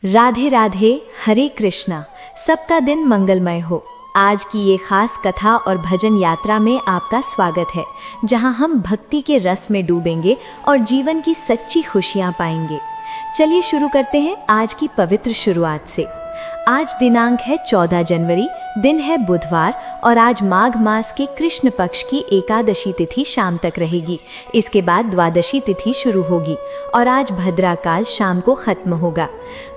राधे राधे, हरे कृष्णा। सबका दिन मंगलमय हो। आज की ये खास कथा और भजन यात्रा में आपका स्वागत है, जहां हम भक्ति के रस में डूबेंगे और जीवन की सच्ची खुशियां पाएंगे। चलिए शुरू करते हैं आज की पवित्र शुरुआत से। आज दिनांक है 14 जनवरी, दिन है बुधवार और आज माघ मास के कृष्ण पक्ष की एकादशी तिथि शाम तक रहेगी। इसके बाद द्वादशी तिथि शुरू होगी और आज भद्राकाल शाम को खत्म होगा।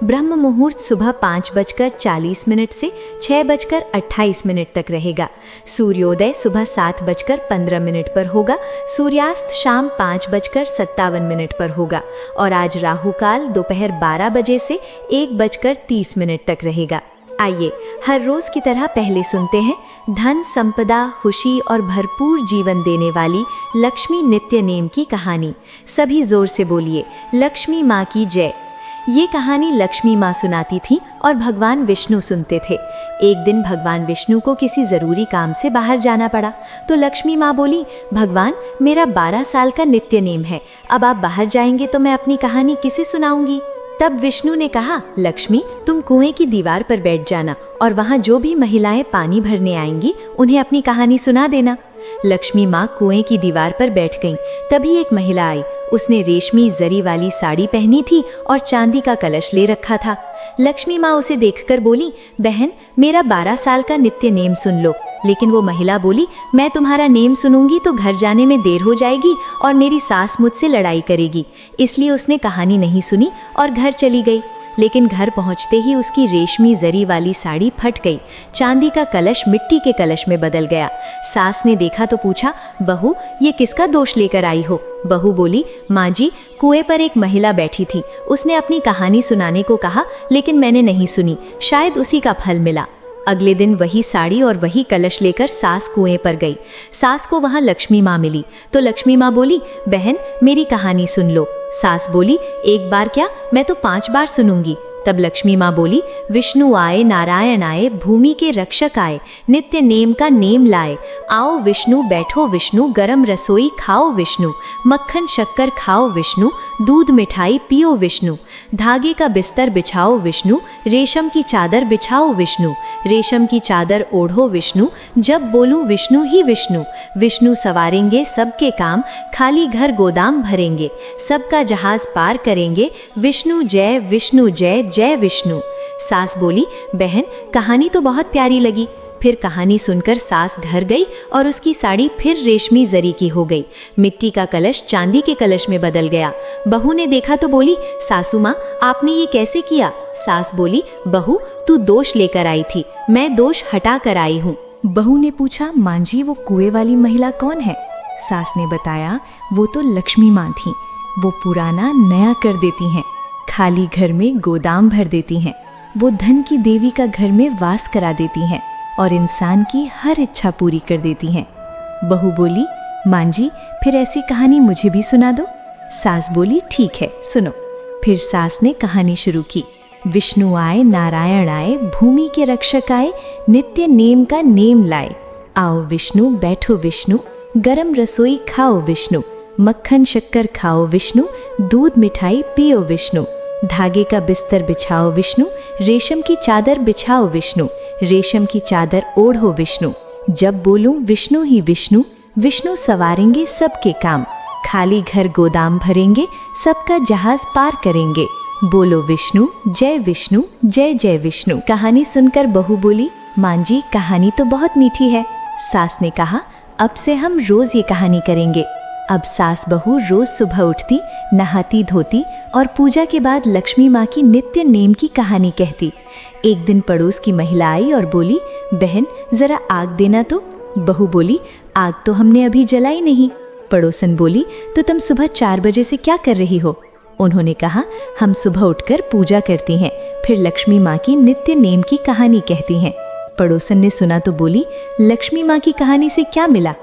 ब्रह्म मुहूर्त सुबह 5:40 से 6:28 तक रहेगा। सूर्योदय सुबह 7:15 पर होगा। सूर्यास्त शाम 5:57 पर होगा और आज राहु काल दोपहर 12 बजे से 1:30 तक रहेगा। आइए हर रोज की तरह पहले सुनते हैं धन संपदा, खुशी और भरपूर जीवन देने वाली लक्ष्मी नित्य नेम की कहानी। सभी जोर से बोलिए, लक्ष्मी माँ की जय। ये कहानी लक्ष्मी माँ सुनाती थी और भगवान विष्णु सुनते थे। एक दिन भगवान विष्णु को किसी ज़रूरी काम से बाहर जाना पड़ा, तो लक्ष्मी माँ बोली, भगवान मेरा 12 साल का नित्य नेम है, अब आप बाहर जाएंगे तो मैं अपनी कहानी किसे सुनाऊंगी। तब विष्णु ने कहा, लक्ष्मी तुम कुएं की दीवार पर बैठ जाना और वहाँ जो भी महिलाएं पानी भरने आएंगी उन्हें अपनी कहानी सुना देना। लक्ष्मी माँ कुएं की दीवार पर बैठ गईं। तभी एक महिला आई। उसने रेशमी जरी वाली साड़ी पहनी थी और चांदी का कलश ले रखा था। लक्ष्मी माँ उसे देखकर बोली, बहन मेरा 12 साल का नित्य नेम सुन लो। लेकिन वो महिला बोली, मैं तुम्हारा नेम सुनूंगी तो घर जाने में देर हो जाएगी और मेरी सास मुझसे लड़ाई करेगी। इसलिए उसने कहानी नहीं सुनी और घर चली गई। लेकिन घर पहुंचते ही उसकी रेशमी जरी वाली साड़ी फट गई। चांदी का कलश मिट्टी के कलश में बदल गया। सास ने देखा तो पूछा, बहू ये किसका दोष लेकर आई हो। बहू बोली, माँ जी कुएं पर एक महिला बैठी थी, उसने अपनी कहानी सुनाने को कहा लेकिन मैंने नहीं सुनी, शायद उसी का फल मिला। अगले दिन वही साड़ी और वही कलश लेकर सास कुएं पर गई। सास को वहां लक्ष्मी माँ मिली तो लक्ष्मी माँ बोली, बहन मेरी कहानी सुन लो। सास बोली, एक बार क्या, मैं तो 5 बार सुनूंगी। तब लक्ष्मी माँ बोली, विष्णु आए नारायण आए, भूमि के रक्षक आए, नित्य नेम का नेम लाए। आओ विष्णु बैठो विष्णु, गरम रसोई खाओ विष्णु, मक्खन शक्कर खाओ विष्णु, दूध मिठाई पियो विष्णु, धागे का बिस्तर बिछाओ विष्णु, रेशम की चादर बिछाओ विष्णु, रेशम की चादर ओढ़ो विष्णु, जब बोलूं विष्णु ही विष्णु। विष्णु सवारेंगे सबके काम, खाली घर गोदाम भरेंगे, सबका जहाज पार करेंगे, विष्णु जय जय विष्णु। सास बोली, बहन कहानी तो बहुत प्यारी लगी। फिर कहानी सुनकर सास घर गई और उसकी साड़ी फिर रेशमी जरी की हो गई। मिट्टी का कलश चांदी के कलश में बदल गया। बहू ने देखा तो बोली, सासू माँ आपने ये कैसे किया। सास बोली, बहू तू दोष लेकर आई थी, मैं दोष हटा कर आई हूँ। बहू ने पूछा, माँ जी वो कुएं वाली महिला कौन है। सास ने बताया, वो तो लक्ष्मी माँ थी, वो पुराना नया कर देती हैं, खाली घर में गोदाम भर देती हैं, वो धन की देवी का घर में वास करा देती हैं और इंसान की हर इच्छा पूरी कर देती हैं। बहू बोली, माँ जी फिर ऐसी कहानी मुझे भी सुना दो। सास बोली, ठीक है सुनो। फिर सास ने कहानी शुरू की। विष्णु आए नारायण आए, भूमि के रक्षक आए, नित्य नेम का नेम लाए। आओ विष्णु बैठो विष्णु, गरम रसोई खाओ विष्णु, मक्खन शक्कर खाओ विष्णु, दूध मिठाई पियो विष्णु, धागे का बिस्तर बिछाओ विष्णु, रेशम की चादर बिछाओ विष्णु, रेशम की चादर ओढ़ो विष्णु, जब बोलूं विष्णु ही विष्णु। विष्णु सवारेंगे सबके काम, खाली घर गोदाम भरेंगे, सबका जहाज पार करेंगे, बोलो विष्णु जय जय विष्णु। कहानी सुनकर बहू बोली, माँ जी कहानी तो बहुत मीठी है। सास ने कहा, अब से हम रोज ये कहानी करेंगे। अब सास बहू रोज सुबह उठती, नहाती धोती और पूजा के बाद लक्ष्मी माँ की नित्य नेम की कहानी कहती। एक दिन पड़ोस की महिला आई और बोली, बहन जरा आग देना तो। बहू बोली, आग तो हमने अभी जलाई नहीं। पड़ोसन बोली, तो तुम सुबह 4 बजे से क्या कर रही हो। उन्होंने कहा, हम सुबह उठकर पूजा करती हैं, फिर लक्ष्मी माँ की नित्य नेम की कहानी कहती हैं। पड़ोसन ने सुना तो बोली, लक्ष्मी माँ की कहानी से क्या मिला।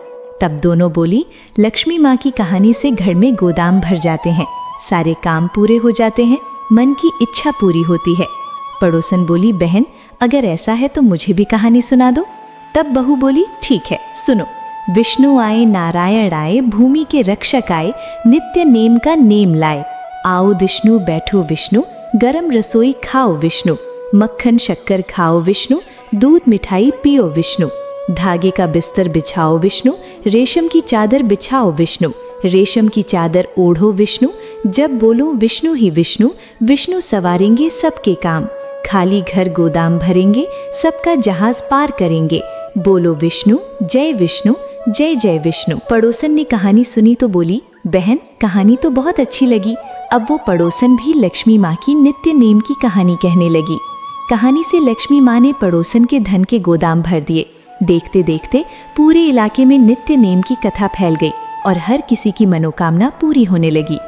तब दोनों बोली, लक्ष्मी माँ की कहानी से घर में गोदाम भर जाते हैं, सारे काम पूरे हो जाते हैं, मन की इच्छा पूरी होती है। पड़ोसन बोली, बहन अगर ऐसा है तो मुझे भी कहानी सुना दो। तब बहू बोली, ठीक है सुनो। विष्णु आए नारायण आए, भूमि के रक्षक आए, नित्य नेम का नेम लाए। आओ विष्णु बैठो विष्णु, गरम रसोई खाओ विष्णु, मक्खन शक्कर खाओ विष्णु, दूध मिठाई पियो विष्णु, धागे का बिस्तर बिछाओ विष्णु, रेशम की चादर बिछाओ विष्णु, रेशम की चादर ओढ़ो विष्णु, जब बोलूं विष्णु ही विष्णु, विष्णु सवारेंगे सबके काम, खाली घर गोदाम भरेंगे, सबका जहाज पार करेंगे, बोलो विष्णु जय विष्णु, जय जय विष्णु। पड़ोसन ने कहानी सुनी तो बोली, बहन कहानी तो बहुत अच्छी लगी। अब वो पड़ोसन भी लक्ष्मी माँ की नित्य नेम की कहानी कहने लगी। कहानी से लक्ष्मी माँ ने पड़ोसन के धन के गोदाम भर दिए। देखते देखते पूरे इलाके में नित्य नेम की कथा फैल गई और हर किसी की मनोकामना पूरी होने लगी।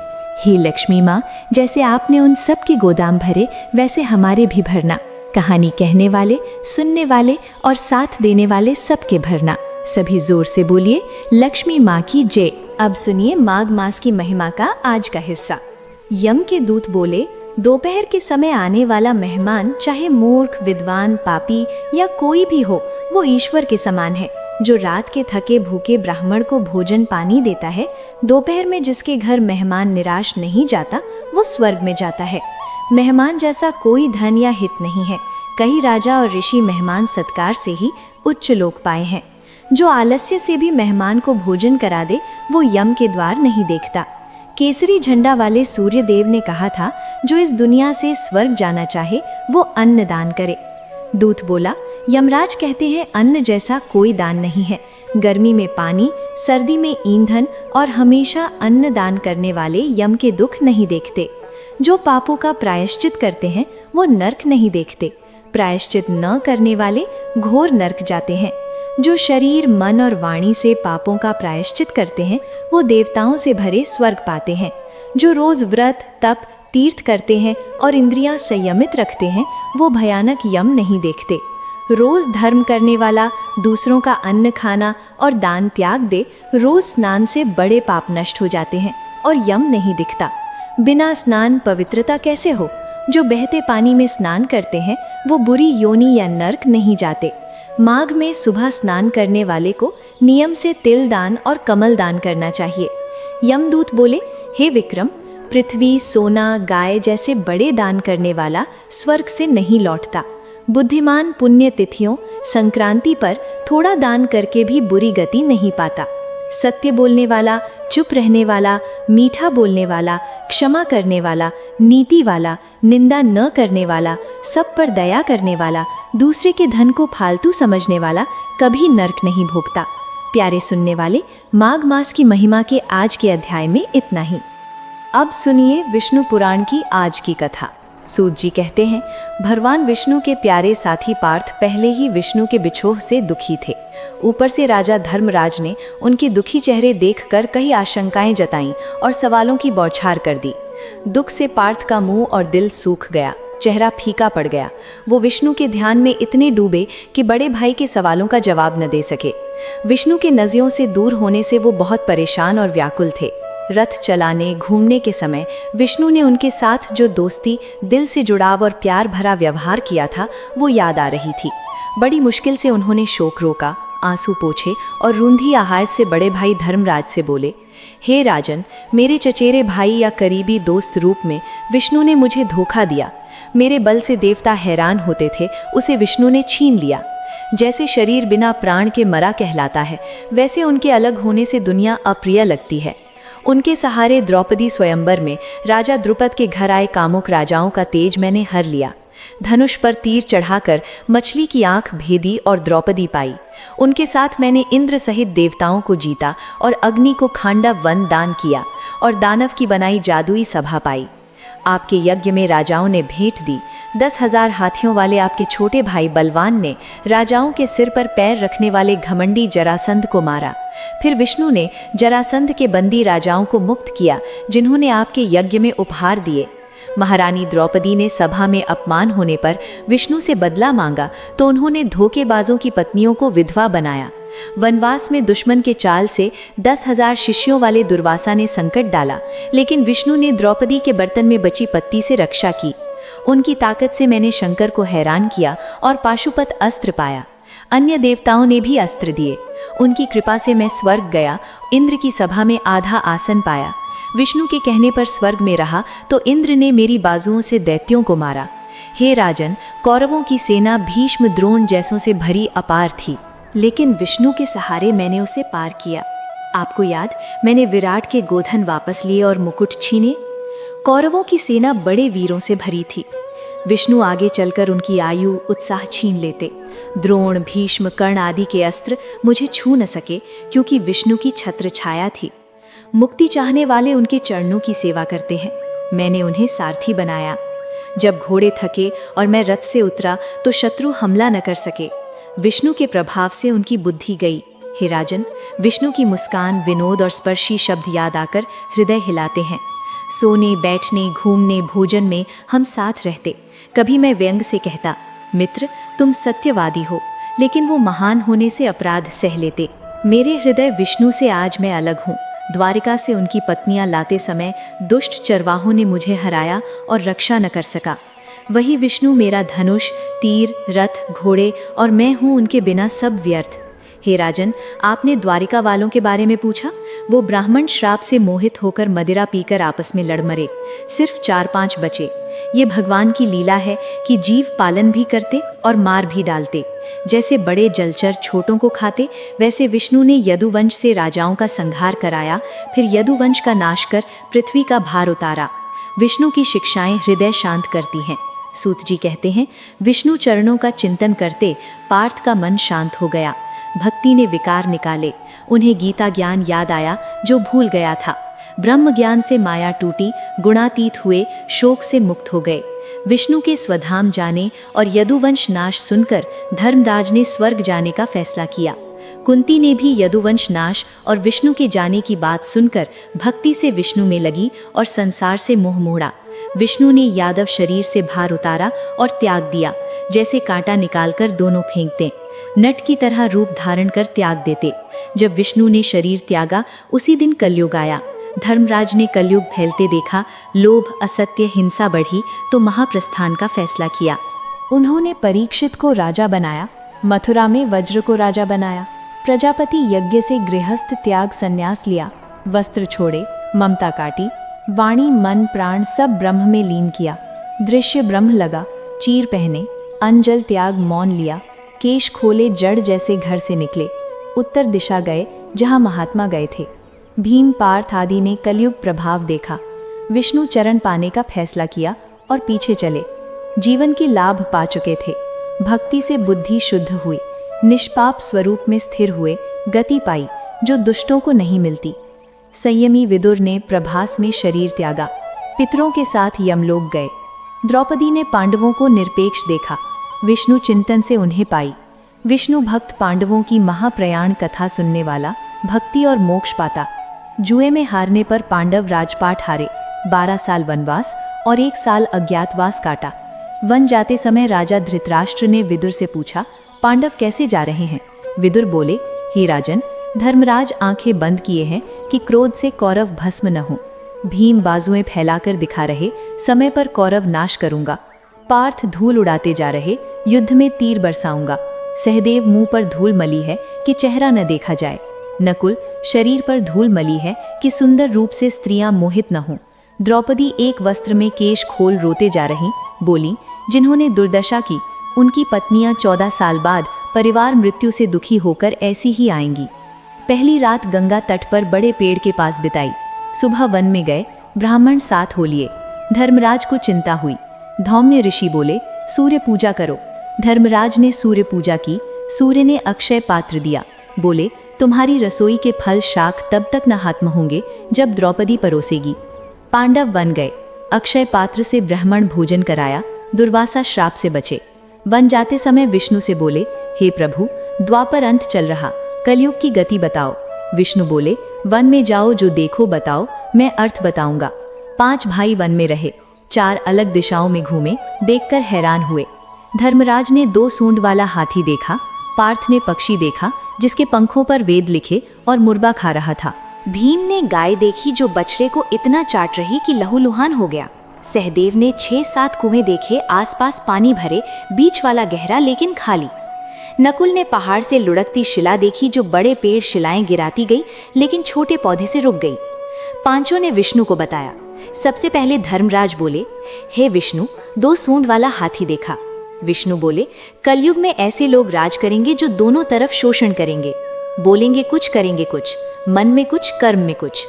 हे लक्ष्मी माँ, जैसे आपने उन सब के गोदाम भरे, वैसे हमारे भी भरना। कहानी कहने वाले, सुनने वाले और साथ देने वाले सबके भरना। सभी जोर से बोलिए, लक्ष्मी माँ की जय। अब सुनिए माघ मास की महिमा का आज का हिस्सा। यम के दूत बोले, दोपहर के समय आने वाला मेहमान चाहे मूर्ख, विद्वान, पापी या कोई भी हो, वो ईश्वर के समान है। जो रात के थके भूखे ब्राह्मण को भोजन पानी देता है, दोपहर में जिसके घर मेहमान निराश नहीं जाता, वो स्वर्ग में जाता है। मेहमान जैसा कोई धन या हित नहीं है। कई राजा और ऋषि मेहमान सत्कार से ही उच्च लोक पाए हैं। जो आलस्य से भी मेहमान को भोजन करा दे, वो यम के द्वार नहीं देखता। केसरी झंडा वाले सूर्य देव ने कहा था, जो इस दुनिया से स्वर्ग जाना चाहे वो अन्न दान करे। दूत बोला, यमराज कहते हैं अन्न जैसा कोई दान नहीं है। गर्मी में पानी, सर्दी में ईंधन और हमेशा अन्न दान करने वाले यम के दुख नहीं देखते। जो पापों का प्रायश्चित करते हैं वो नरक नहीं देखते। प्रायश्चित न करने वाले घोर नरक जाते हैं। जो शरीर, मन और वाणी से पापों का प्रायश्चित करते हैं वो देवताओं से भरे स्वर्ग पाते हैं। जो रोज व्रत, तप, तीर्थ करते हैं और इंद्रियां संयमित रखते हैं वो भयानक यम नहीं देखते। रोज धर्म करने वाला दूसरों का अन्न खाना और दान त्याग दे, रोज स्नान से बड़े पाप नष्ट हो जाते हैं और यम नहीं दिखता। बिना स्नान पवित्रता कैसे हो? जो बहते पानी में स्नान करते हैं वो बुरी योनि या नरक नहीं जाते। माघ में सुबह स्नान करने वाले को नियम से तिल दान और कमल दान करना चाहिए। यमदूत बोले, हे विक्रम, पृथ्वी, सोना, गाय जैसे बड़े दान करने वाला स्वर्ग से नहीं लौटता। बुद्धिमान पुण्य तिथियों, संक्रांति पर थोड़ा दान करके भी बुरी गति नहीं पाता। सत्य बोलने वाला, चुप रहने वाला, मीठा बोलने वाला, क्षमा करने वाला, नीति वाला, निंदा न करने वाला, सब पर दया करने वाला, दूसरे के धन को फालतू समझने वाला कभी नरक नहीं भोगता। प्यारे सुनने वाले, माघ मास की महिमा के आज के अध्याय में इतना ही। अब सुनिए विष्णु पुराण की आज की कथा। सूत जी कहते हैं, भगवान विष्णु के प्यारे साथी पार्थ पहले ही विष्णु के बिछोह से दुखी थे। ऊपर से राजा धर्मराज ने उनके दुखी चेहरे देखकर कई आशंकाएं जताईं और सवालों की बौछार कर दी। दुख से पार्थ का मुंह और दिल सूख गया, चेहरा फीका पड़ गया। वो विष्णु के ध्यान में इतने डूबे कि बड़े भाई के सवालों का जवाब न दे सके। विष्णु के नज़रों से दूर होने से वो बहुत परेशान और व्याकुल थे। रथ चलाने, घूमने के समय विष्णु ने उनके साथ जो दोस्ती, दिल से जुड़ाव और प्यार भरा व्यवहार किया था वो याद आ रही थी। बड़ी मुश्किल से उन्होंने शोक रोका, आंसू पोंछे और रूंधी आवाज से बड़े भाई धर्मराज से बोले, हे राजन, मेरे चचेरे भाई या करीबी दोस्त रूप में विष्णु ने मुझे धोखा दिया। मेरे बल से देवता हैरान होते थे, उसे विष्णु ने छीन लिया। जैसे शरीर बिना प्राण के मरा कहलाता है, वैसे उनके अलग होने से दुनिया अप्रिय लगती है। उनके सहारे द्रौपदी स्वयंवर में राजा द्रुपद के घर आए कामुक राजाओं का तेज मैंने हर लिया। धनुष पर तीर चढ़ाकर मछली की आंख भेदी और द्रौपदी पाई। उनके साथ मैंने इंद्र सहित देवताओं को जीता और अग्नि को खांडव वन दान किया और दानव की बनाई जादुई सभा पाई। आपके यज्ञ में राजाओं ने भेंट दी। 10,000 हाथियों वाले आपके छोटे भाई बलवान ने राजाओं के सिर पर पैर रखने वाले घमंडी जरासंध को मारा। फिर विष्णु ने जरासंध के बंदी राजाओं को मुक्त किया, जिन्होंने आपके यज्ञ में उपहार दिए। महारानी द्रौपदी ने सभा में अपमान होने पर विष्णु से बदला मांगा तो उन्होंने धोखेबाजों की पत्नियों को विधवा बनाया। वनवास में दुश्मन के चाल से 10,000 शिष्यों वाले दुर्वासा ने संकट डाला, लेकिन विष्णु ने द्रौपदी के बर्तन में बची पत्ती से रक्षा की। उनकी ताकत से मैंने शंकर को हैरान किया और पाशुपत अस्त्र पाया। अन्य देवताओं ने भी अस्त्र दिए। उनकी कृपा से मैं स्वर्ग गया, इंद्र की सभा में आधा आसन पाया। विष्णु के कहने पर स्वर्ग में रहा तो इंद्र ने मेरी बाजुओं से दैत्यों को मारा। हे राजन, कौरवों की सेना भीष्म द्रोण जैसों से भरी अपार थी, लेकिन विष्णु के सहारे मैंने उसे पार किया। आपको याद, मैंने विराट के गोधन वापस लिए और मुकुट छीने। कौरवों की सेना बड़े वीरों से भरी थी। विष्णु आगे चलकर उनकी आयु उत्साह छीन लेते। द्रोण, भीष्म, कर्ण आदि के अस्त्र मुझे छू न सके, क्योंकि विष्णु की छत्र छाया थी। मुक्ति चाहने वाले उनके चरणों की सेवा करते हैं। मैंने उन्हें सारथी बनाया। जब घोड़े थके और मैं रथ से उतरा तो शत्रु हमला न कर सके। विष्णु के प्रभाव से उनकी बुद्धि गई। हे राजन, विष्णु की मुस्कान, विनोद और स्पर्शी शब्द याद आकर हृदय हिलाते हैं। सोने, बैठने, घूमने, भोजन में हम साथ रहते। कभी मैं व्यंग से कहता, मित्र तुम सत्यवादी हो, लेकिन वो महान होने से अपराध सह लेते। मेरे हृदय विष्णु से आज मैं अलग हूँ। द्वारिका से उनकी पत्नियां लाते समय दुष्ट चरवाहों ने मुझे हराया और रक्षा न कर सका। वही विष्णु मेरा धनुष, तीर, रथ, घोड़े और मैं हूँ उनके बिना सब व्यर्थ। हे राजन, आपने द्वारिका वालों के बारे में पूछा। वो ब्राह्मण श्राप से मोहित होकर मदिरा पीकर आपस में लड़ मरे। सिर्फ 4-5 बचे। ये भगवान की लीला है कि जीव पालन भी करते और मार भी डालते। जैसे बड़े जलचर छोटों को खाते, वैसे विष्णु ने यदुवंश से राजाओं का संहार कराया, फिर यदुवंश का नाश कर पृथ्वी का भार उतारा। विष्णु की शिक्षाएं हृदय शांत करती हैं। सूत जी कहते हैं, विष्णु चरणों का चिंतन करते पार्थ का मन शांत हो गया। भक्ति ने विकार निकाले। उन्हें गीता ज्ञान याद आया जो भूल गया था। ब्रह्म ज्ञान से माया टूटी, गुणातीत हुए, शोक से मुक्त हो गए। विष्णु के स्वधाम जाने और यदुवंश नाश सुनकर धर्मराज ने स्वर्ग जाने का फैसला किया। कुंती ने भी यदुवंश नाश और विष्णु के जाने की बात सुनकर भक्ति से विष्णु में लगी और संसार से मोह मोड़ा। विष्णु ने यादव शरीर से भार उतारा और त्याग दिया, जैसे कांटा निकालकर दोनों फेंकते। नट की तरह रूप धारण कर त्याग देते। जब विष्णु ने शरीर त्यागा, उसी दिन कलयुग आया। धर्मराज ने कलयुग फैलते देखा, लोभ, असत्य, हिंसा बढ़ी तो महाप्रस्थान का फैसला किया। उन्होंने परीक्षित को राजा बनाया, मथुरा में वज्र को राजा बनाया। प्रजापति यज्ञ से गृहस्थ त्याग संन्यास लिया, वस्त्र छोड़े, ममता काटी, वाणी, मन, प्राण सब ब्रह्म में लीन किया। दृश्य ब्रह्म लगा, चीर पहने, अंजल त्याग, मौन लिया, केश खोले, जड़ जैसे घर से निकले, उत्तर दिशा गए जहां महात्मा गए थे। भीम, पार्थ आदि ने कलयुग प्रभाव देखा। विष्णु चरण पाने का फैसला किया और पीछे चले। जीवन के लाभ पा चुके थे। भक्ति से बुद्धि शुद्ध हुई, निष्पाप स्वरूप में स्थिर हुए, गति पाई जो दुष्टों को नहीं मिलती। संयमी विदुर ने प्रभास में शरीर त्यागा, पितरों के साथ यमलोक गए। द्रौपदी ने पांडवों को निरपेक्ष देखा, विष्णु चिंतन से उन्हें पाई। विष्णु भक्त पांडवों की महाप्रयाण कथा सुनने वाला, भक्ति और मोक्ष पाता। जुए में हारने पर पांडव राजपाट हारे, 12 साल वनवास और 1 साल अज्ञातवास काटा। वन जाते समय राजा धृतराष्ट्र ने विदुर से पूछा, पांडव कैसे जा रहे हैं? विदुर बोले, हे राजन, धर्मराज आंखें बंद किए हैं कि क्रोध से कौरव भस्म न हो। भीम बाजुएं फैलाकर दिखा रहे, समय पर कौरव नाश करूंगा। पार्थ धूल उड़ाते जा रहे, युद्ध में तीर बरसाऊंगा। सहदेव मुंह पर धूल मली है कि चेहरा न देखा जाए। नकुल शरीर पर धूल मली है कि सुंदर रूप से स्त्रियां मोहित न हों। द्रौपदी एक वस्त्र में केश खोल रोते जा रही, बोली, जिन्होंने दुर्दशा की उनकी पत्नियां 14 साल बाद परिवार मृत्यु से दुखी होकर ऐसी ही आएंगी। पहली रात गंगा तट पर बड़े पेड़ के पास बिताई। सुबह वन में गए, ब्राह्मण साथ हो लिए। धर्मराज को चिंता हुई। धौम्य ऋषि बोले, सूर्य पूजा करो। धर्मराज ने सूर्य पूजा की। सूर्य ने अक्षय पात्र दिया। बोले, तुम्हारी रसोई के फल शाक तब तक न खत्म होंगे जब द्रौपदी परोसेगी। पांडव वन गए। अक्षय पात्र से ब्राह्मण भोजन कराया। दुर्वासा श्राप से बचे। वन जाते समय विष्णु से बोले, हे प्रभु, द्वापर अंत चल रहा, कलयुग की गति बताओ। विष्णु बोले, वन में जाओ, जो देखो बताओ, मैं अर्थ बताऊंगा। 5 भाई वन में रहे, 4 अलग दिशाओं में घूमे, देखकर हैरान हुए। धर्मराज ने 2 सूंड वाला हाथी देखा। पार्थ ने पक्षी देखा जिसके पंखों पर वेद लिखे और मुर्गा खा रहा था। भीम ने गाय देखी जो बछड़े को इतना चाट रही कि लहूलुहान हो गया। सहदेव ने 6-7 कुएं देखे, आसपास पानी भरे, बीच वाला गहरा लेकिन खाली। नकुल ने पहाड़ से लुढ़कती शिला देखी जो बड़े पेड़ शिलाएं गिराती गई लेकिन छोटे पौधे से रुक गई। पांचों ने विष्णु को बताया। सबसे पहले धर्मराज बोले, हे विष्णु, 2 सूंड वाला हाथी देखा। विष्णु बोले, कलयुग में ऐसे लोग राज करेंगे जो दोनों तरफ शोषण करेंगे, बोलेंगे कुछ करेंगे कुछ, मन में कुछ कर्म में कुछ।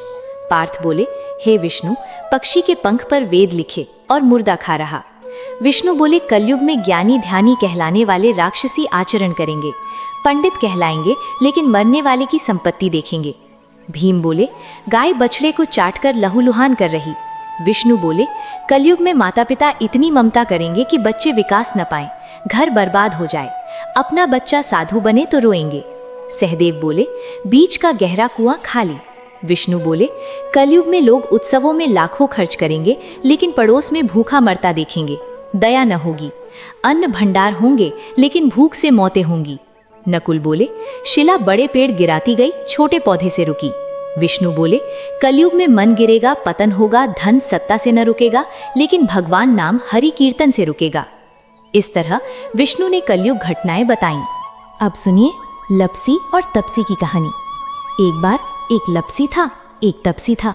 पार्थ बोले, हे विष्णु, पक्षी के पंख पर वेद लिखे और मुर्दा खा रहा। विष्णु बोले, कलयुग में ज्ञानी ध्यानी कहलाने वाले राक्षसी आचरण करेंगे, पंडित कहलाएंगे लेकिन मरने वाले की संपत्ति देखेंगे। भीम बोले, गाय बछड़े को चाटकर लहूलुहान कर रही। विष्णु बोले, कलयुग में माता पिता इतनी ममता करेंगे कि बच्चे विकास न पाएं, घर बर्बाद हो जाए, अपना बच्चा साधु बने तो रोएंगे। सहदेव बोले, बीच का गहरा कुआं खाली। विष्णु बोले, कलयुग में लोग उत्सवों में लाखों खर्च करेंगे लेकिन पड़ोस में भूखा मरता देखेंगे, दया न होगी। अन्न भंडार होंगे लेकिन भूख से मौतें होंगी। नकुल बोले, शिला बड़े पेड़ गिराती गई, छोटे पौधे से रुकी। विष्णु बोले, कलयुग में मन गिरेगा, पतन होगा, धन सत्ता से न रुकेगा लेकिन भगवान नाम हरि कीर्तन से रुकेगा। इस तरह विष्णु ने कलयुग घटनाएं बताईं। अब सुनिए लपसी और तपसी की कहानी। एक बार एक लपसी था, एक तपसी था।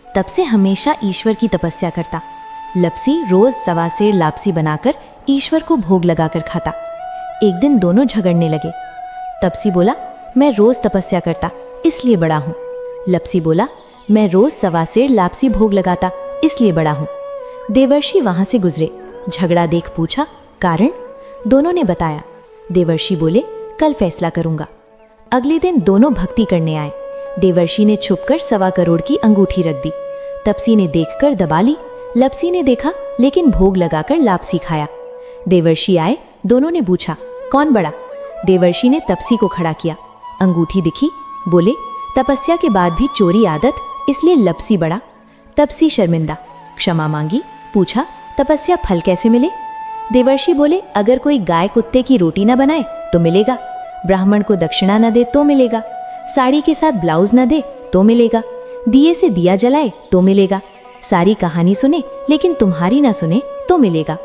तपसे हमेशा ईश्वर की तपस्या करता। लपसी रोज 1.25 सेर लापसी बनाकर ईश्वर को भोग लगाकर खाता। एक दिन दोनों झगड़ने लगे। तपसी बोला, मैं रोज तपस्या करता इसलिए बड़ा हूँ। लपसी बोला, मैं रोज 1.25 सेर लापसी भोग लगाता इसलिए बड़ा हूँ। देवर्षि वहां से गुजरे। झगड़ा देख पूछा, कारण? दोनों ने बताया। देवर्षि बोले, कल फैसला करूंगा। अगले दिन दोनों भक्ति करने आए। देवर्षि ने छुपकर 1.25 करोड़ की अंगूठी रख दी। तपसी ने देखकर दबा ली। लपसी ने देखा लेकिन भोग लगाकर लापसी खाया। देवर्षि आए, दोनों ने पूछा, कौन बड़ा? देवर्षि ने तपसी को खड़ा किया। अंगूठी दिखी, बोले, तपस्या के बाद भी चोरी आदत, इसलिए लपसी बड़ा। तपसी शर्मिंदा, क्षमा मांगी, पूछा, तपस्या फल कैसे मिले? देवर्षि बोले, अगर कोई गाय कुत्ते की रोटी न बनाए तो मिलेगा, ब्राह्मण को दक्षिणा न दे तो मिलेगा, साड़ी के साथ ब्लाउज न दे तो मिलेगा, दिए से दिया जलाए तो मिलेगा, सारी कहानी सुने लेकिन तुम्हारी ना सुने तो मिलेगा।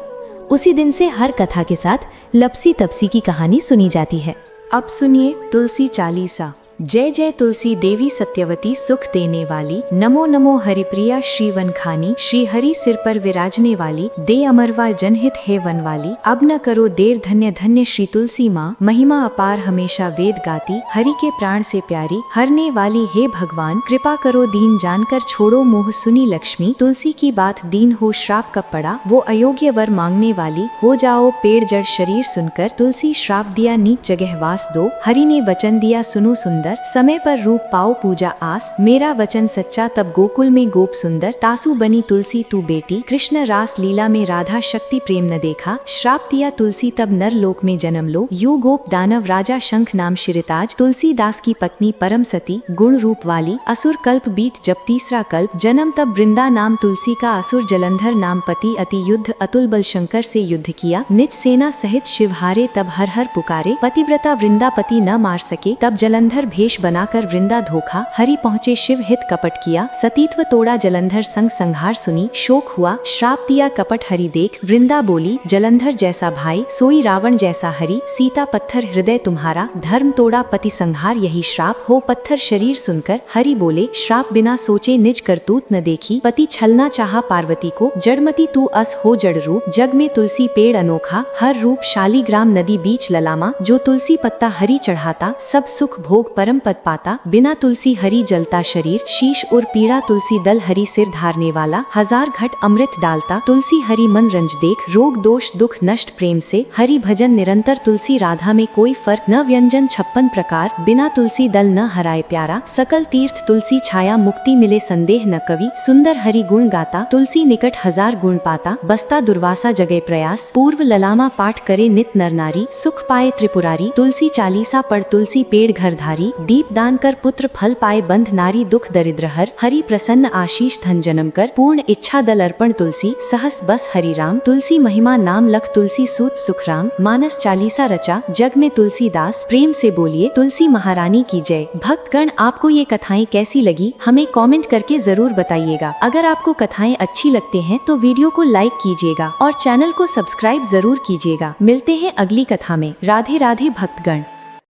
उसी दिन से हर कथा के साथ लपसी तपसी की कहानी सुनी जाती है। अब सुनिए तुलसी चालीसा। जय जय तुलसी देवी सत्यवती सुख देने वाली, नमो नमो हरिप्रिया श्री वनखानी, श्री हरि सिर पर विराजने वाली, दे अमरवा जनहित है वन वाली। अब न करो देर, धन्य धन्य श्री तुलसी माँ, महिमा अपार हमेशा वेद गाती, हरि के प्राण से प्यारी, हरने वाली हे भगवान, कृपा करो दीन जानकर छोड़ो मोह, सुनी लक्ष्मी, तुलसी की बात दीन हो श्राप कब पड़ा, वो अयोग्य वर मांगने वाली, हो जाओ पेड़ जड़ शरीर सुनकर, तुलसी श्राप दिया नीच जगह वास दो, हरि ने वचन दिया सुनो सुंदर, समय पर रूप पाओ पूजा आस, मेरा वचन सच्चा तब गोकुल में गोप सुंदर, तासु बनी तुलसी तू बेटी, कृष्ण रास लीला में राधा शक्ति प्रेम न देखा, श्राप दिया तुलसी तब नर लोक में जन्म लो, यू गोप दानव राजा शंख नाम शिरताज, तुलसीदास की पत्नी परम सती, गुण रूप वाली, असुर कल्प बीत जब तीसरा कल्प, जन्म तब वृंदा नाम तुलसी का, असुर जलंधर नाम पति, अति युद्ध अतुल बल शंकर से युद्ध किया, निज सेना सहित शिव हारे तब हर हर पुकारे, पतिव्रता वृंदापति न मार सके, तब जलंधर भेष बनाकर वृंदा धोखा, हरि पहुँचे शिव हित कपट किया, सतीत्व तोड़ा जलंधर संग संहार सुनी, शोक हुआ श्राप दिया कपट हरि देख, वृंदा बोली जलंधर जैसा भाई, सोई रावण जैसा हरि, सीता पत्थर हृदय तुम्हारा, धर्म तोड़ा पति संहार यही श्राप, हो पत्थर शरीर सुनकर, हरि बोले श्राप बिना सोचे निज करतूत न देखी, पति छलना चाहा पार्वती को, जड़मती तू अस हो जड़ रूप, जग में तुलसी पेड़ अनोखा, हर रूप शालीग्राम नदी बीच ललामा, जो तुलसी पत्ता हरि चढ़ाता, सब सुख भोग परम पद पाता, बिना तुलसी हरि जलता शरीर, शीश और पीड़ा तुलसी दल हरि सिर धारने वाला, 1000 घट अमृत डालता, तुलसी हरि मन रंज देख, रोग दोष दुख नष्ट प्रेम से, हरि भजन निरंतर, तुलसी राधा में कोई फर्क न, व्यंजन 56 प्रकार, बिना तुलसी दल न हराए प्यारा, सकल तीर्थ तुलसी छाया, मुक्ति मिले संदेह न कवि, सुंदर हरि गुण गाता, तुलसी निकट 1000 गुण पाता, बसता दुर्वासा जगे प्रयास, पूर्व ललामा पाठ करे नित नर नारी, सुख पाए त्रिपुरारी, तुलसी चालीसा पढ़ तुलसी पेड़ घर धारी, दीप दान कर पुत्र फल पाए, बंध नारी दुख दरिद्र हर, हरि प्रसन्न आशीष धन जन्म कर, पूर्ण इच्छा दल अर्पण तुलसी, सहस बस हरि राम, तुलसी महिमा नाम लख तुलसी सूत सुख राम, मानस चालीसा रचा जग में तुलसीदास, प्रेम से बोलिए तुलसी महारानी की जय। भक्तगण, आपको ये कथाएं कैसी लगी हमें कमेंट करके जरूर बताइएगा। अगर आपको कथाएं अच्छी लगते हैं तो वीडियो को लाइक कीजिएगा और चैनल को सब्सक्राइब जरूर कीजिएगा। मिलते हैं अगली कथा में। राधे राधे भक्तगण।